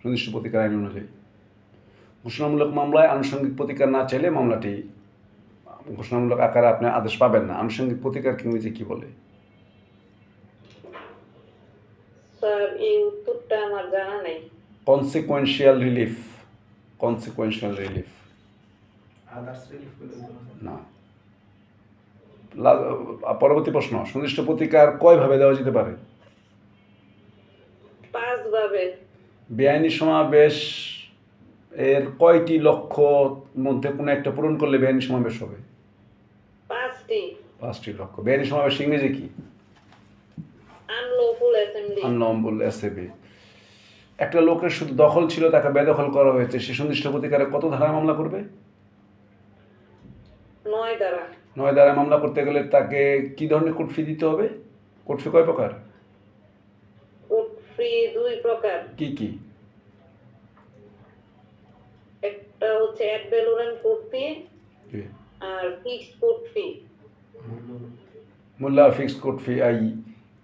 সুনির্দিষ্ট প্রতিকার আইন অনুযায়ী। ঘোষণামূলক মামলায় আনুষঙ্গিক প্রতিকার না চাইলে মামলাটি ঘোষণামূলক আকারে আপনি আদেশ পাবেন না। আনুষঙ্গিক প্রতিকারকে ইংরেজি কি বলে? স্যার এই উত্তরটা আমার জানা নেই। Consequential relief. Consequential relief others relief বলে না। পরবর্তী প্রশ্ন, সুনির্দিষ্ট প্রতিকার কয়ভাবে দেওয়া যেতে পারে? 5 ভাবে। বেআইনি সমাবেশ এর কয়টি লক্ষ্য মধ্যে কোনো একটা পূরণ করলে বেআইনি সমাবেশ হবে? 5টি লক্ষ্য। বেআইনি সমাবেশ ইংরেজি কি? Unlawful assembly. Unlawful assembly. একটা লোকের শুধু দখল ছিল, তাকে বেদখল করা হয়েছে, সে সুনির্দিষ্ট প্রতিকারে কত ধারায় মামলা করবে? 9 ধারা। 9 ধারায় মামলা করতে গেলে তাকে কি ধরনের কোর্ট ফি দিতে হবে? কোর্ট ফি কয় প্রকার? কোর্ট ফি 2 প্রকার। কি কি? একটা হচ্ছে অ্যাড ভ্যালোরেন্ট কোর্ট ফি আর ফিক্সড কোর্ট ফি। মূল্য ফিক্সড কোর্ট ফি।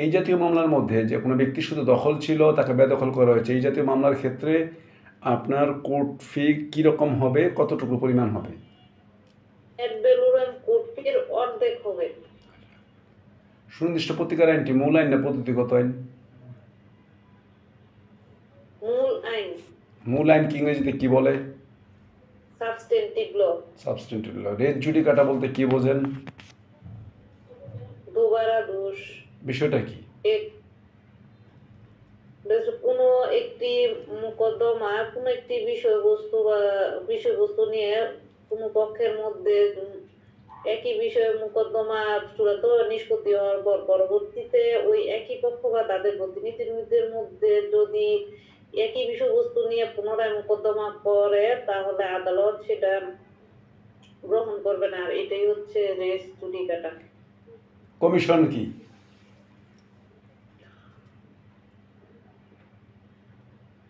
এই জাতীয় মামলার মধ্যে যে কোনো ব্যক্তি শুধু দখল ছিল, তাকে বেদখল করা হয়েছে, এই জাতীয় মামলার ক্ষেত্রে আপনার কোর্ট ফি কীরকম হবে, কতটুকু পরিমাণ হবে? অ্যাড ভ্যালোরেন্ট কোর্ট ফির অর্ধেক হবে। সুনির্দিষ্ট প্রতিকার আইনটি মূল আইন না পদ্ধতিগত আইন? মূল আইন। মূল আইন কি ইংরেজিতে কি বলে? সাবস্টেন্টিভ ল। সাবস্টেন্টিভ ল। রেজ জুডিকাটা বলতে কি বোঝেন? দুবারা দোষ। বিষয়টা কি? কোনো একটি মোকদ্দমা কোনো একটি বিষয়বস্তু নিয়ে কোনো পক্ষের মধ্যে একই বিষয়ে মোকদ্দমা চূড়ান্ত নিষ্পত্তি হওয়ার পর পরবর্তীতে ওই একই পক্ষ বা তাদের প্রতিনিধিদের মধ্যে যদি একই বিষয়বস্তু নিয়ে পুনরায় মোকদ্দমা করে, তাহলে আদালত সেটা গ্রহণ করবে না। আর এটাই হচ্ছে রেস জুডিকাটা। কমিশন কি?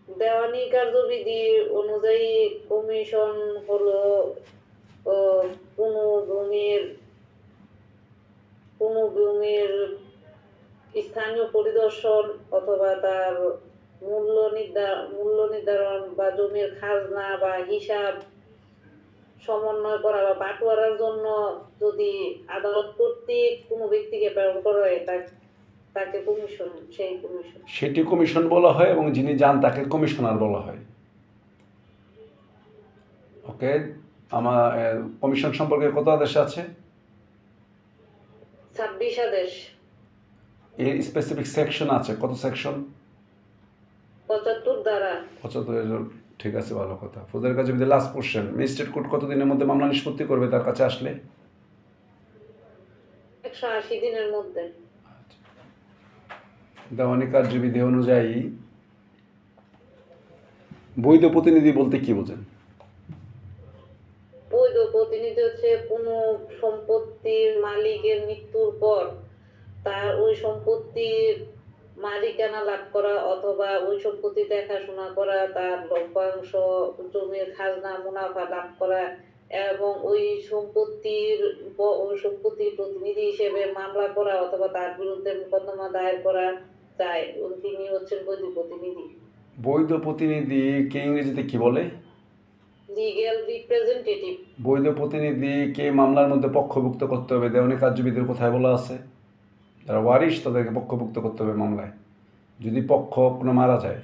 দেওয়ানি কার্যবিধি অনুযায়ী কমিশন হলো কোনো ভূমির স্থানীয় পরিদর্শন অথবা তার মূল্য নির্ধারণ বা জমির খাজনা বা হিসাব সমন্বয় করা বা বাটোয়ারার জন্য যদি আদালত কর্তৃক কোনো ব্যক্তিকে প্রেরণ করা হয় তাকে কমিশন, সেই কমিশন, সেটি কমিশন বলা হয় এবং যিনি যান তাকে কমিশনার বলা হয়। ওকে, আমার কমিশন সম্পর্কে কত আদেশ আছে? 26 আদেশ। এর স্পেসিফিক সেকশন আছে, কত সেকশন? 75 ধারা। 75। ঠিক আছে, ভালো কথা। ফৌজদারি কার্যবিধি লাস্ট পোর্শন, ম্যাজিস্ট্রেট কোর্ট কতদিনের মধ্যে মামলা নিষ্পত্তি করবে তার কাছে আসলে? 180 দিনের মধ্যে। দেওয়ানি কার্যবিধি অনুযায়ী বৈধ প্রতিনিধি বলতে কি বোঝেন? বৈধ প্রতিনিধি হচ্ছে কোনো সম্পত্তির মালিকের মৃত্যুর পর তার ওই সম্পত্তির মালিকানা লাভ করা অথবা ওই সম্পত্তি দেখাশোনা করা, তার লভ্যাংশ, জমির খাজনা, মুনাফা লাভ করা এবং ওই সম্পত্তির প্রতিনিধি হিসেবে মামলা করা অথবা তার বিরুদ্ধে মোকদ্দমা দায়ের করা যায়, তিনি হচ্ছেন বৈধ প্রতিনিধি। বৈধ প্রতিনিধিকে ইংরেজিতে কি বলে? Legal representative. বৈধ প্রতিনিধিকে মামলার মধ্যে পক্ষভুক্ত করতে হবে, দেওয়ানি কার্যবিধির কোথায় বলা আছে? যারা ওয়ারিশ তাদেরকে পক্ষভুক্ত করতে হবে মামলায়, যদি পক্ষ কোনো মারা যায়।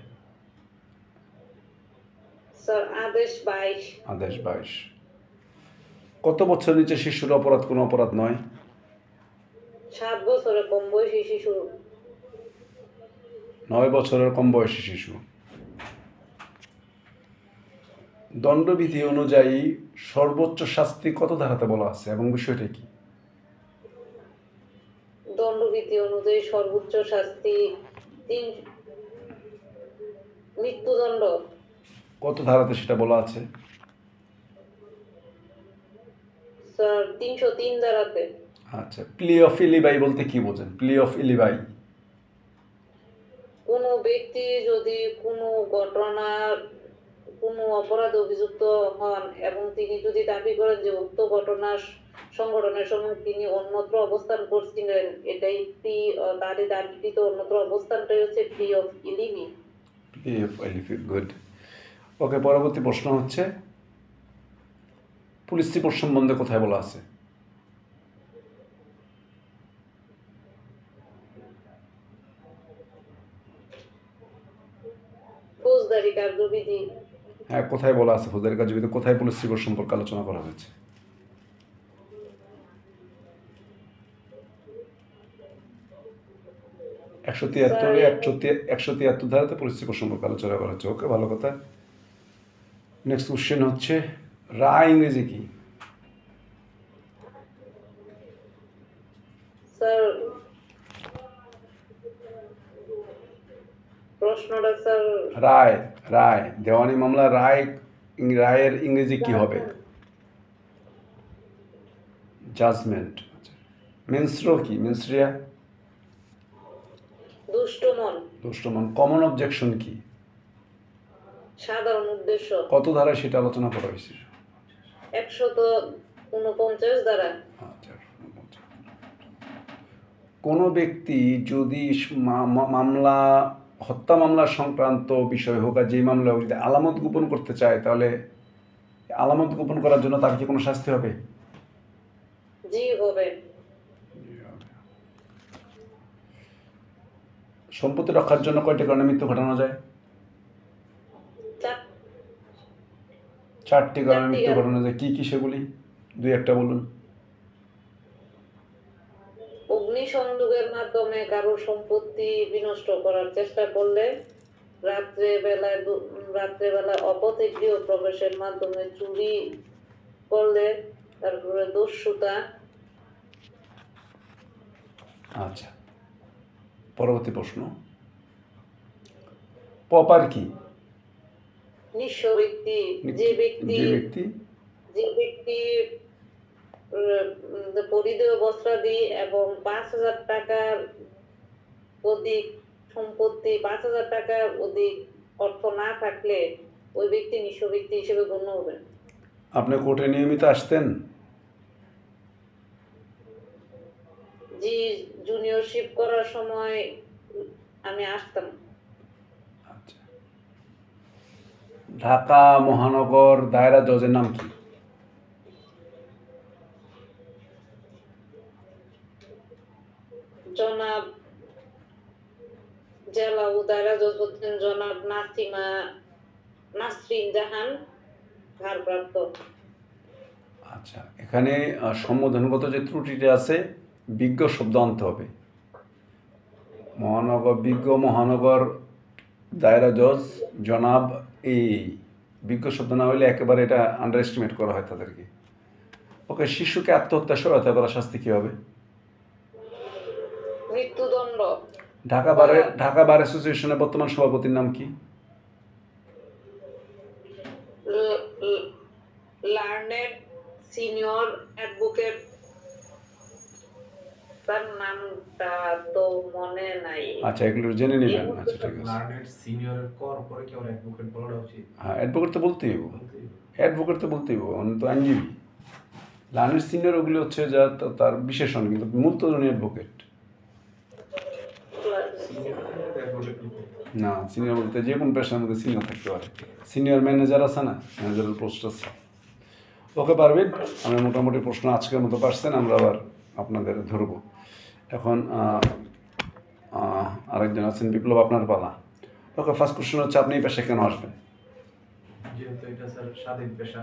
স্যার আদেশ 22। আদেশ 22। কত বছর নিচে শিশুর অপরাধ কোনো অপরাধ নয়? 7 বছরের কম বয়সী শিশু। 9 বছরের কম বয়সী শিশু। দণ্ডবিধি অনুযায়ী সর্বোচ্চ শাস্তি কত ধারাতে বলা আছে এবং বিষয়টা কি? দণ্ডবিধি অনুযায়ী সর্বোচ্চ শাস্তি মৃত্যুদণ্ড। কত ধারাতে সেটা বলা আছে? স্যার 303 ধারাতে। আচ্ছা, প্লি অফ ইলিবাই বলতে কি বোঝেন? প্লি অফ ইলিবাই। কোনো ব্যক্তি যদি কোনো ঘটনার কোনো অপরাধে অভিযুক্ত হন এবং তিনি যদি দাবি করেন যে উক্ত ঘটনার সংঘটনের সময় তিনি অন্যত্র অবস্থান করছিলেন, এটাই তারই দাবিকৃত অন্যত্র অবস্থানটাই হচ্ছে plea of alibi. Plea of alibi, good. Okay, পরবর্তী প্রশ্ন হচ্ছে পুলিশ রিপোর্ট সম্বন্ধে কোথায় বলা আছে? ফৌজদারি কার্যবিধি। হ্যাঁ, কোথায় বলা আছে ফৌজদারি কার্যবিধিতে কোথায় পুলিশ রিপোর্ট সম্পর্কে আলোচনা করা হয়েছে? একশো তিয়াত্তরে 173 ধারাতে পুলিশ রিপোর্ট সম্পর্কে আলোচনা করা হচ্ছে। ওকে, ভালো কথা। নেক্সট কোশ্চেন হচ্ছে রায় ইংরেজি কি? স্যার প্রশ্নটা স্যার রায়, রায়, দেওয়ানি মামলা রায়ের ইংরেজি কি হবে? জাজমেন্ট। মিনস্রো কি? মিনস্রিয়া? দুষ্টমন। কমন অবজেকশন কি? সাধারণ উদ্দেশ্য। কত ধারায় সেটা আলোচনা করা হয়েছে? 149 দ্বারা। আচ্ছা। কোনো ব্যক্তি যদি মামলা হত্যা মামলা সংক্রান্ত বিষয় হোক আর যে মামলা হোক, যদি আলামত গোপন করতে চায় তাহলে আলামত গোপন করার জন্য তার কি কোনো শাস্তি হবে? জি হবে। সম্পত্তি রক্ষার জন্য কয়টি কারণে মৃত্যু ঘটানো যায়? 4টি কারণে মৃত্যু ঘটানো যায়। কি কি সেগুলি? 2-1টা বলুন। অগ্নিসংযোগের মাধ্যমে কারো সম্পত্তি বিনষ্ট করার চেষ্টা করলে, রাত্রেবেলা অপথে গৃহ প্রবেশের মাধ্যমে চুরি করলে, তারপরে দস্যুতা। আচ্ছা, পরবর্তী প্রশ্ন, পপার কি? নিঃস্ব ব্যক্তি। যে ব্যক্তি পরিধেয় বস্ত্রাদি এবং 5,000 টাকার অধিক সম্পত্তি, 5,000 টাকার অধিক অর্থ না থাকলে ওই ব্যক্তি নিঃস্ব ব্যক্তি হিসেবে গণ্য হবে। আপনি কোর্টে নিয়মিত আসতেন? জি, জুনিয়রশিপ করার সময় আমি আসতাম। আচ্ছা। ঢাকা মহানগর দায়রা জজের নাম কি? জনাব জেলা ও দায়রা জজ হচ্ছেন জনাব নাসরিন জাহান, ভারপ্রাপ্ত। আচ্ছা, এখানে সম্বোধনগত যে ত্রুটিটা আছে, বিজ্ঞ শব্দ আনতে হবে। বিজ্ঞ মহানগর দায়রা জজ জনাব, এই বিজ্ঞ শব্দ না হলে একেবারে এটা আন্ডার এস্টিমেট করা হয় তাদেরকে। ওকে, শিশুকে আত্মহত্যা সহায়তা করা শাস্তি কি হবে? মৃত্যুদণ্ড। ঢাকা বার অ্যাসোসিয়েশনের বর্তমান সভাপতির নাম কি? লার্নেড সিনিয়র অ্যাডভোকেট, তার নামটা তো মনে নাই। আচ্ছা, এগুলো জেনে নেবেন। আচ্ছা, ঠিক আছে। লার্নেড সিনিয়র কর পরে কি আমরা অ্যাডভোকেট বলা উচিত? হ্যাঁ, অ্যাডভোকেট তো বলতেই হবে। অ্যাডভোকেট তো বলতেই হবে, অন্য তো আইনজীবী। লার্নেড সিনিয়র ওগুলি হচ্ছে যা তার বিশেষণ, কিন্তু মূল তো উনি অ্যাডভোকেট না। সিনিয়র বলতে যে কোনো পেশার মধ্যে সিনিয়র থাকতে পারে। সিনিয়র ম্যানেজার আছে না, ম্যানেজারের পোস্ট আছে। ওকে, পারবেন। আমরা মোটামুটি প্রশ্ন আজকের মতো পারছেন, আমরা আবার আপনাদের ধরবো। এখন আরেকজন আছেন বিপ্লব, আপনার পালা। ওকে, ফার্স্ট কোশ্চেন হচ্ছে আপনি এই পেশায় কেন আসবেন? যেহেতু এটা স্যার স্বাধীন পেশা,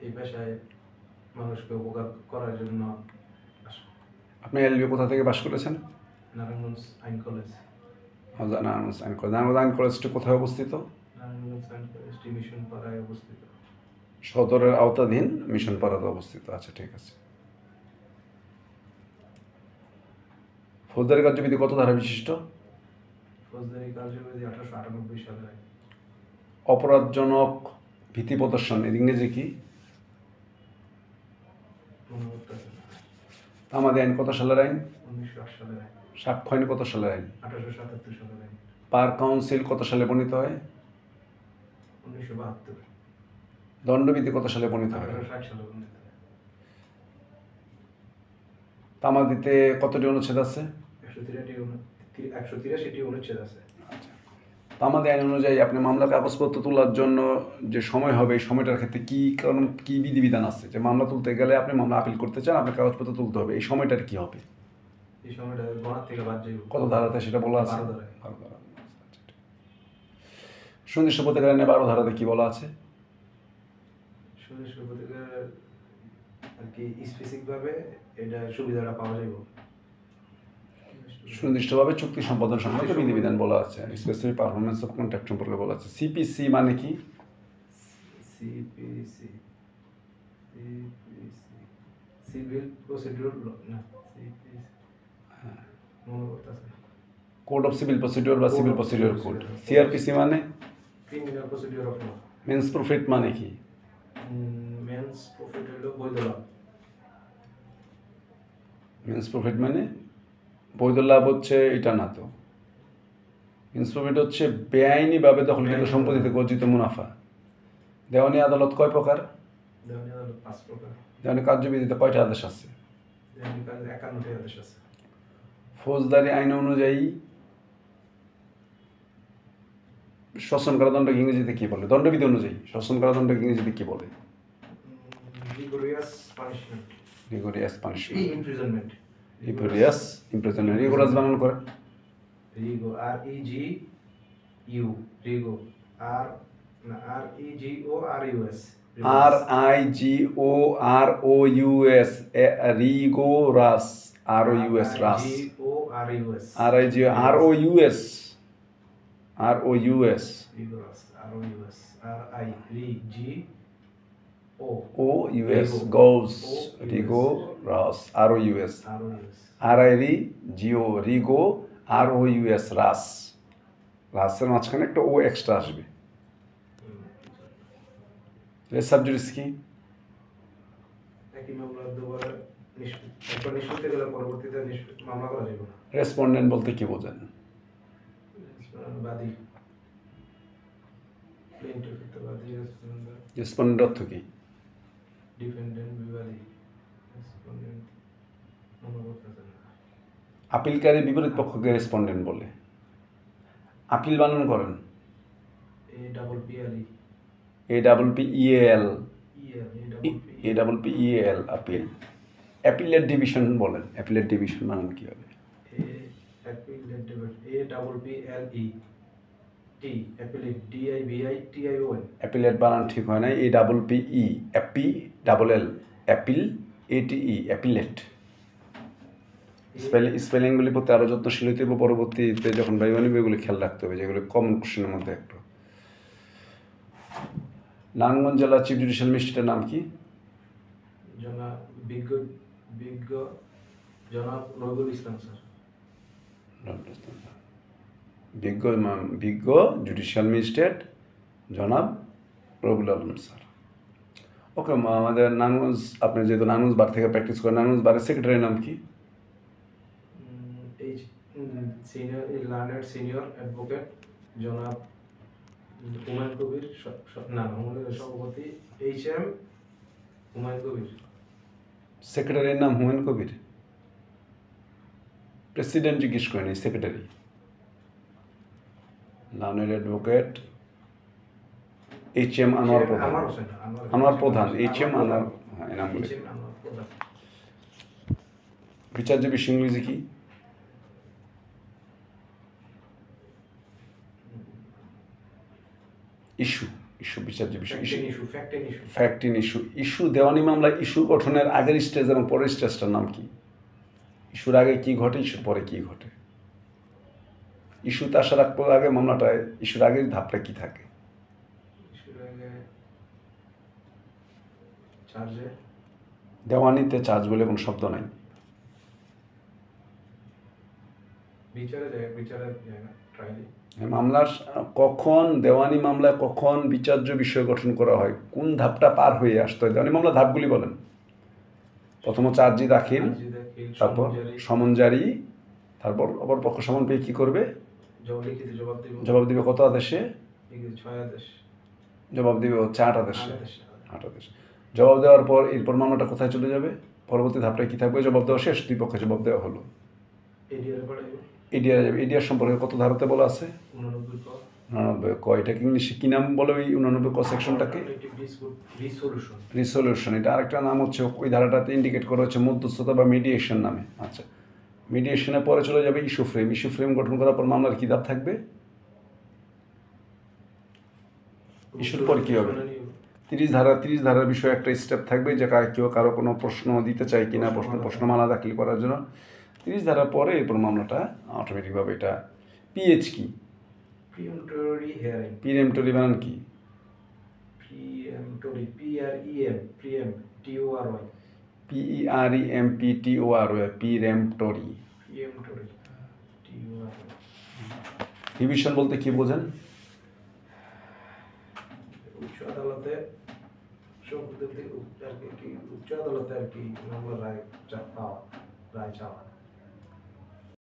এই পেশায় মানুষকে উপকার করার জন্য। আপনি এলবি কোথা থেকে পাশ করেছেন? নারায়ণগঞ্জ আইন কলেজ। নারায়ণগঞ্জ আইন কলেজ। নারায়ণগঞ্জ আইন কলেজটি কোথায় অবস্থিত? নারায়ণগঞ্জ আইন কলেজটি মিশন পাড়ায় অবস্থিত। সদরের আওতাধীন মিশন পাড়াতে অবস্থিত। আচ্ছা, ঠিক আছে। ফৌজদারি কার্যবিধি কত ধারা বিশিষ্ট? ফৌজদারি কার্যবিধি 1898 সালে। অপরাধজনক ভীতি প্রদর্শন এর ইংরেজি কি? তামাদি আইন কত সালের আইন? 1908 সালের আইন। সাক্ষ্য আইন কত সালের আইন? 1877 সালের আইন। বার কাউন্সিল কত সালে প্রণীত হয়? 1972। দণ্ডবিধি কত সালে প্রণীত হয়? 1860 সালে প্রণীত হয়। তামাদিতে কতটি অনুচ্ছেদ আছে? 183টি অনুচ্ছেদ আছে। আচ্ছা, তো আমাদের আইন অনুযায়ী আপনি মামলা কাগজপত্র তোলার জন্য যে সময় হবে এই সময়টার ক্ষেত্রে কী কারণ কী বিধিবিধান আছে যে মামলা তুলতে গেলে আপনি মামলা আপিল করতে চান আপনার কাগজপত্র তুলতে হবে এই সময়টার কী হবে এই সময়টা গণার থেকে বাদ যাইব। কত ধারাতে সেটা বলা আছে 12 ধারায়। 12 ধারা। সুনির্দিষ্ট প্রতিকার 12 ধারাতে কী বলা আছে সুনির্দিষ্ট প্রতিকার আর কি স্পেসিফিক ভাবে এটা সুবিধাটা পাওয়া যাইব। সুনির্দিষ্টভাবে চুক্তি সম্পাদন সম্পর্কে বিধিবিধান বলা আছে স্পেসিফিক পারফরমেন্স অফ কন্ট্রাক্ট সম্পর্কে বলা আছে সিপিসি মানে কি সিপিসি সিভিল প্রসিডিউর না সিপিসি মনে করতেছে কোড অফ সিভিল প্রসিডিওর বা সিভিল প্রসিডিওর কোড সিআরপিসি মানে criminal procedure of law. Mesne profit মানে কি মেন্স প্রফিট হলো বৈধ লাভ। মিন্স প্রফিট মানে বৈধ লাভ হচ্ছে এটা না তো মিন্স প্রফিট হচ্ছে বেআইনিভাবে দখলকৃত সম্পত্তিতে অর্জিত মুনাফা দেওয়ানি আদালত কয় প্রকার দেওয়ানি আদালত 5 প্রকার। দেওয়ানি কার্যবিধিতে কয়টা আদেশ আছে দেওয়ানি কাজ 51টি আদেশ আছে। ফৌজদারি আইন অনুযায়ী শাসন কারাদণ্ডকে ইংরেজিতে কি বলে দণ্ডবিধি অনুযায়ী শাসন কারাদণ্ডকে ইংরেজিতে কি বলে rigorous punishment rigorous punishment imprisonment. Rigorous imprisonment rigorous বানান করেন রিগো আর E G U rigo R না R E G O R U S RIGOROUS rigorous ROUS rous G O R U S RIGROUS rigorous R O U S R I ri G O OUS goes rigoras ROUS R O U S RIGO ROUS rous রাসের মাঝখানে একটা O extra আসবে res sub judice কি একই মামলার দুবার একবার নিষ্পত্তি গেলে পরবর্তীতে মামলা করা যাবে না। রেসপন্ডেন্ট বলতে কি বোঝেন বাদী প্লেইন্টিফ বাদী রেসপন্ডেন্ট রেসপন্ডেন্ট অর্থ কি ডিফেন্ডেন্ট বিবাদী রেসপন্ডেন্ট মামলা করতেছে না। আপিলকারী বিপরীত পক্ষকে রেসপন্ডেন্ট বলে আপিল বানান করেন APPEL APPEL appeal appellate division বলেন অ্যাপিলেট ডিভিশন বানান কি হবে অ্যাপিলেট বানান ঠিক হয় না APPE অ্যাপিল ATE অ্যাপিলেট স্পেলিংগুলি প্রতি আরও যত্নশীল হইতে হবে পরবর্তীতে যখন ভাইবানি এগুলি খেয়াল রাখতে হবে যেগুলো কমন কোশ্চেনের মধ্যে একটু নারায়ণগঞ্জ জেলার চিফ জুডিশিয়াল ম্যাজিস্ট্রেটের নাম কি জনাব রবিউল ইসলাম স্যার। বিজ্ঞ জুডিশিয়াল ম্যাজিস্ট্রেট জনাব রবিউল আলম স্যার ওকে আমাদের নারায়ণগঞ্জ আপনি যেহেতু নারায়ণগঞ্জ বার থেকে প্র্যাকটিস করেন নারায়ণগঞ্জ বারের সেক্রেটারির নাম কি সিনিয়র অ্যাডভোকেট জনাব হুমায়ুন কবির সভাপতি HM হুমায়ুন কবির। সেক্রেটারির নাম হুমায়ুন কবির প্রেসিডেন্ট জিজ্ঞেস করেন এই secretary learned advocate HM Anwar প্রধান আনোয়ার প্রধান HM আনোয়ার এই নামগুলি বিচার্য বিষয় ইংরেজি কি ইস্যু বিচার্য বিষয় ফ্যাক্ট ইন ইস্যু দেওয়ানি মামলায় ইস্যু গঠনের আগের স্টেজ এবং পরের স্টেজটার নাম কি ইস্যুর আগে কি ঘটে ইস্যুর পরে কি ঘটে ইস্যুতে আসার আগে মামলাটায় ইস্যুর আগের ধাপটা কি থাকে দেওয়ানিতে চার্জ বলে কোনো শব্দ নাই মামলার কখন দেওয়ানি মামলায় কখন বিচার্য বিষয় গঠন করা হয় কোন ধাপটা পার হয়ে আসতে হয় দেওয়ানি মামলা ধাপগুলি বলেন প্রথম চার্জি দাখিল তারপর সমন জারি তারপর অপর পক্ষ সমন পেয়ে কী করবে জবাব দিবে কত আদেশে জবাব দিবে হচ্ছে 8 আদেশে জবাব দেওয়ার পর এরপর মামলাটা কোথায় চলে যাবে পরবর্তী ধাপটায় কী থাকবে জবাব দেওয়া শেষ দুই পক্ষে জবাব দেওয়া হলো এডিআর যাবে এডিআর সম্পর্কে কত ধারাতে বলা আছে উনানব্বই ক, এটাকে ইংলিশে কী নাম বলে ওই 89 ক সেকশনটাকে? রিসলিউশন। রিসলিউশন। এটা আরেকটা নাম হচ্ছে ওই ধারাটাতে ইন্ডিকেট করা হচ্ছে মধ্যস্থতা বা মিডিয়েশন নামে। আচ্ছা, মিডিয়েশনের পরে চলে যাবে ইস্যু ফ্রেম। ইস্যু ফ্রেম গঠন করার পর মামলার কী ধাপ থাকবে? ইস্যুর পর কী হবে? 30 ধারার বিষয়ে একটা স্টেপ থাকবে যে কেউ কারো কোনো প্রশ্ন দিতে চায় কিনা, প্রশ্নমালা দাখিল করার জন্য 30 ধারার পরে এরপর মামলাটা অটোমেটিকভাবে এটা পিএইচ কি? প্রিএম্পটরি হিয়ারিং। প্রিএম্পটরি বানান কি? প্রিএম্পটরি, পিআরইএম, প্রিএম্প, টিওআরওয়াই। PEREMPTORY, প্রিএম্পটরি। প্রিএম্পটরি, টিওআরওয়াই। রিভিশন বলতে কি বোঝেন? উচ্চ আদালতে উচ্চ আদালতে আর কি মামলার রায় পাওয়া, রায় চাওয়া।